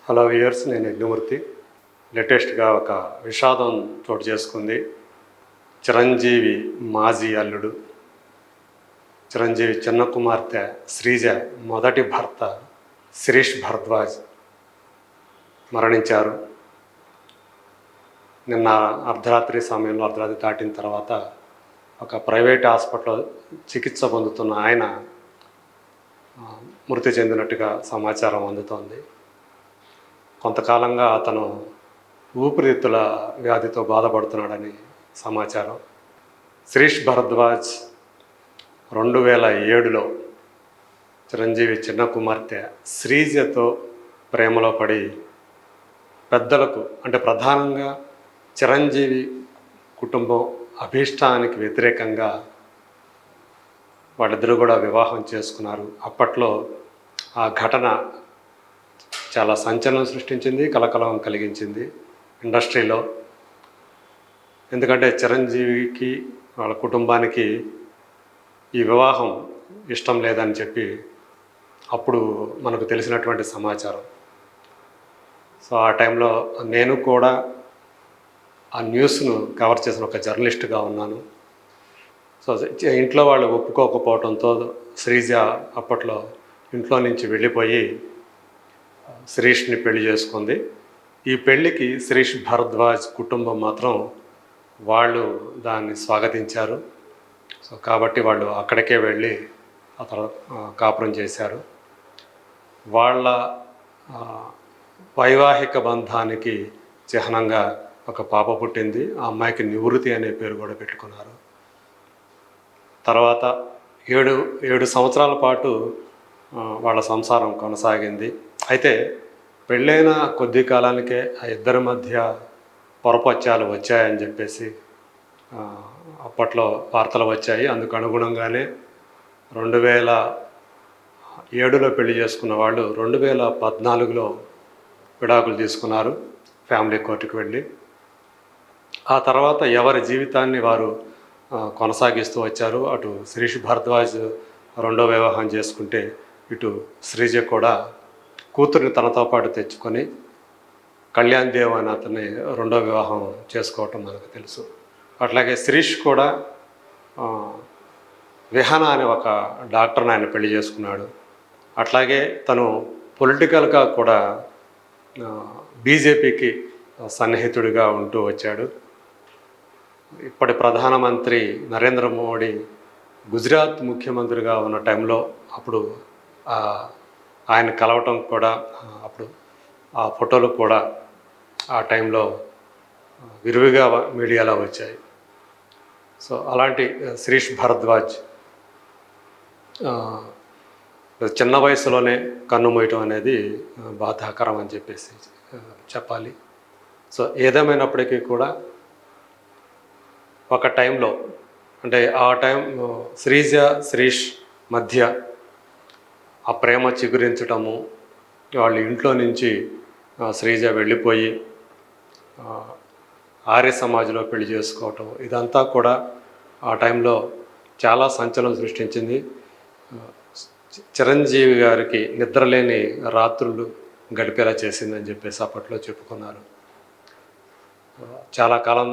Hello viewers, నేను యజ్ఞమూర్తి. లేటెస్ట్గా ఒక విషాదం చోటు చేసుకుంది. చిరంజీవి మాజీ అల్లుడు, చిరంజీవి చిన్న కుమార్తె శ్రీజ మొదటి భర్త శిరీష్ భరద్వాజ్ మరణించారు. నిన్న అర్ధరాత్రి దాటిన తర్వాత ఒక ప్రైవేట్ హాస్పిటల్లో చికిత్స పొందుతున్న ఆయన మృతి చెందినట్టుగా సమాచారం అందుతోంది. కొంతకాలంగా అతను ఊపిరితిత్తుల వ్యాధితో బాధపడుతున్నాడని సమాచారం. శిరీష్ భరద్వాజ్ 2007లో చిరంజీవి చిన్న కుమార్తె శ్రీజతో ప్రేమలో పడి పెద్దలకు, అంటే ప్రధానంగా చిరంజీవి కుటుంబం అభీష్టానికి వ్యతిరేకంగా వాళ్ళిద్దరూ కూడా వివాహం చేసుకున్నారు. అప్పట్లో ఆ ఘటన చాలా సంచలనం సృష్టించింది, కలకలం కలిగించింది ఇండస్ట్రీలో. ఎందుకంటే చిరంజీవికి వాళ్ళ కుటుంబానికి ఈ వివాహం ఇష్టం లేదని చెప్పి అప్పుడు మనకు తెలిసినటువంటి సమాచారం. సో ఆ టైంలో నేను కూడా ఆ న్యూస్ను కవర్ చేసిన ఒక జర్నలిస్ట్గా ఉన్నాను. సో ఇంట్లో వాళ్ళు ఒప్పుకోకపోవడంతో శ్రీజ అప్పట్లో ఇంట్లో నుంచి వెళ్ళిపోయి శిరీష్ని పెళ్లి చేసుకుంది. ఈ పెళ్ళికి శిరీష్ భరద్వాజ్ కుటుంబం మాత్రం వాళ్ళు దాన్ని స్వాగతించారు. సో కాబట్టి వాళ్ళు అక్కడికే వెళ్ళి ఆ తర్వాత కాపురం చేశారు. వాళ్ళ వైవాహిక బంధానికి చిహ్నంగా ఒక పాప పుట్టింది. ఆ అమ్మాయికి నివృత్తి అనే పేరు కూడా పెట్టుకున్నారు. తర్వాత 7 సంవత్సరాల పాటు వాళ్ళ సంసారం కొనసాగింది. అయితే పెళ్ళైన కొద్ది కాలానికే ఆ ఇద్దరి మధ్య పొరపచ్చాలు వచ్చాయని చెప్పేసి అప్పట్లో వార్తలు వచ్చాయి. అందుకు అనుగుణంగానే 2007లో పెళ్లి చేసుకున్న వాళ్ళు 2014లో విడాకులు తీసుకున్నారు ఫ్యామిలీ కోర్టుకు వెళ్ళి. ఆ తర్వాత ఎవరి జీవితాన్ని వారు కొనసాగిస్తూ వచ్చారు. అటు శిరీష్ భరద్వాజ్ రెండో వివాహం చేసుకుంటే, ఇటు శ్రీజ కూడా కూతురిని తనతో పాటు తెచ్చుకొని కళ్యాణ్ దేవ్ అని అతన్ని రెండో వివాహం చేసుకోవటం మనకు తెలుసు. అట్లాగే శిరీష్ కూడా విహాన అనే ఒక డాక్టర్ని ఆయన పెళ్లి చేసుకున్నాడు. అట్లాగే తను పొలిటికల్గా కూడా బీజేపీకి సన్నిహితుడిగా ఉంటూ వచ్చాడు. ఇప్పటి ప్రధానమంత్రి నరేంద్ర మోడీ గుజరాత్ ముఖ్యమంత్రిగా ఉన్న టైంలో అప్పుడు ఆయన కలవటం కూడా, అప్పుడు ఆ ఫోటోలు కూడా ఆ టైంలో విరివిగా మీడియాలో వచ్చాయి. సో అలాంటి శిరీష్ భరద్వాజ్ చిన్న వయసులోనే కన్నుమూయటం అనేది బాధాకరం అని చెప్పేసి చెప్పాలి. సో ఏదేమైనప్పటికీ కూడా ఒక టైంలో, అంటే ఆ టైం శ్రీజ శిరీష్ మధ్య ఆ ప్రేమ చిగురించటము, వాళ్ళ ఇంట్లో నుంచి శ్రీజ వెళ్ళిపోయి ఆర్య సమాజ్లో పెళ్లి చేసుకోవటం, ఇదంతా కూడా ఆ టైంలో చాలా సంచలనం సృష్టించింది. చిరంజీవి గారికి నిద్రలేని రాత్రులు గడిపేలా చేసిందని చెప్పేసి అప్పట్లో చెప్పుకున్నారు. చాలా కాలం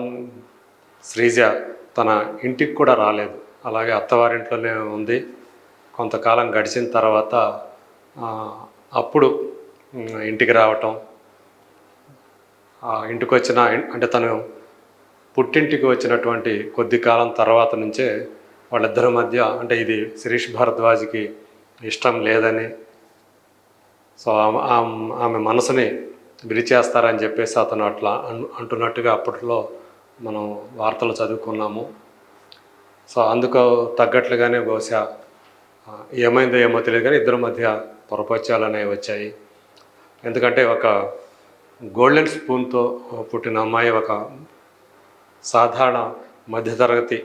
శ్రీజ తన ఇంటికి కూడా రాలేదు, అలాగే అత్తవారింట్లోనే ఉంది. కొంతకాలం గడిచిన తర్వాత అప్పుడు ఇంటికి రావటం, ఇంటికి వచ్చిన, అంటే తను పుట్టింటికి వచ్చినటువంటి కొద్ది కాలం తర్వాత నుంచే వాళ్ళిద్దరి మధ్య, అంటే ఇది శిరీష్ భరద్వాజ్కి ఇష్టం లేదని, సో ఆమె మనసుని విరిచేస్తారని చెప్పేసి అతను అట్లా అంటున్నట్టుగా అప్పట్లో మనం వార్తలు చదువుకున్నాము. సో అందుకు తగ్గట్లుగానే బహుశా ఏమైందో ఏమో తెలియదు కానీ ఇద్దరి మధ్య పొరపచ్చాలు అనేవి వచ్చాయి. ఎందుకంటే ఒక గోల్డెన్ స్పూన్తో పుట్టిన అమ్మాయి ఒక సాధారణ మధ్యతరగతి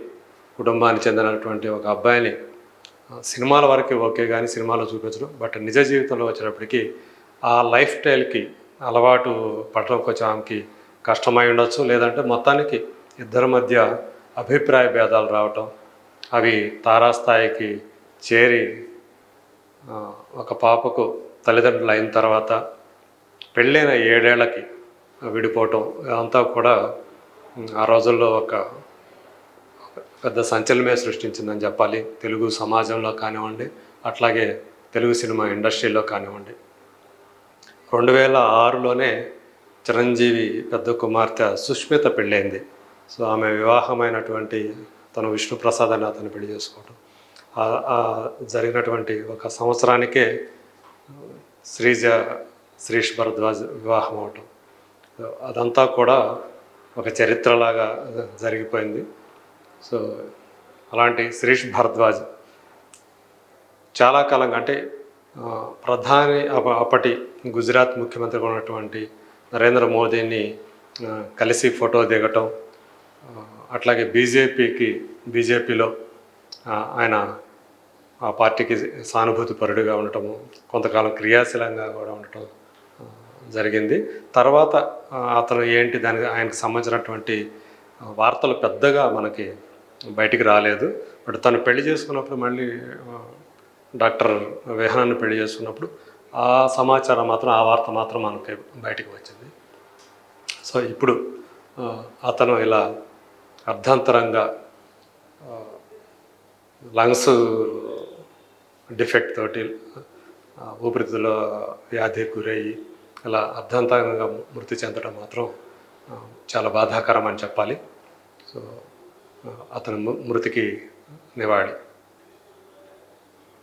కుటుంబానికి చెందినటువంటి ఒక అబ్బాయిని సినిమాల వరకు ఓకే కానీ సినిమాలో చూపించడం, బట్ నిజ జీవితంలో వచ్చేటప్పటికి ఆ లైఫ్ స్టైల్కి అలవాటు పడడం కొంచెం ఆమెకి కష్టమై ఉండొచ్చు. లేదంటే మొత్తానికి ఇద్దరి మధ్య అభిప్రాయ భేదాలు రావటం, అవి తారాస్థాయికి చేరి ఒక పాపకు తల్లిదండ్రులు అయిన తర్వాత పెళ్ళైన 7 ఏళ్లకి విడిపోవటం అదంతా కూడా ఆ రోజుల్లో ఒక పెద్ద సంచలనమే సృష్టించిందని చెప్పాలి. తెలుగు సమాజంలో కానివ్వండి, అట్లాగే తెలుగు సినిమా ఇండస్ట్రీలో కానివ్వండి. 2006లోనే చిరంజీవి పెద్ద కుమార్తె సుష్మిత పెళ్ళైంది. సో ఆమె వివాహమైనటువంటి తను విష్ణుప్రసాద్ అని అతను పెళ్లి చేసుకోవటం, జరిగినటువంటి ఒక సంవత్సరానికే శిరీష్ భరద్వాజ్ వివాహం అవటం, అదంతా కూడా ఒక చరిత్రలాగా జరిగిపోయింది. సో అలాంటి శిరీష్ భరద్వాజ్ చాలా కాలంగా అంటే ప్రధాని అప్పటి గుజరాత్ ముఖ్యమంత్రిగా ఉన్నటువంటి నరేంద్ర మోదీని కలిసి ఫోటో దిగటం, అట్లాగే బీజేపీలో ఆయన ఆ పార్టీకి సానుభూతి పరుడుగా ఉండటము, కొంతకాలం క్రియాశీలంగా కూడా ఉండటం జరిగింది. తర్వాత అతను ఏంటి ఆయనకు సంబంధించినటువంటి వార్తలు పెద్దగా మనకి బయటికి రాలేదు. బట్ తను పెళ్లి చేసుకున్నప్పుడు మళ్ళీ డాక్టర్ వేహనాన్ని పెళ్లి చేసుకున్నప్పుడు ఆ సమాచారం మాత్రం, ఆ వార్త మాత్రం మనకి బయటికి వచ్చింది. సో ఇప్పుడు అతను ఇలా అర్ధాంతరంగా లంగ్స్ డిఫెక్ట్ తోటి ఊపిరితిత్తుల వ్యాధికి గురయ్యి ఇలా అర్ధాంతరంగా మృతి చెందడం మాత్రం చాలా బాధాకరం అని చెప్పాలి. సో అతని మృతికి నివాళి.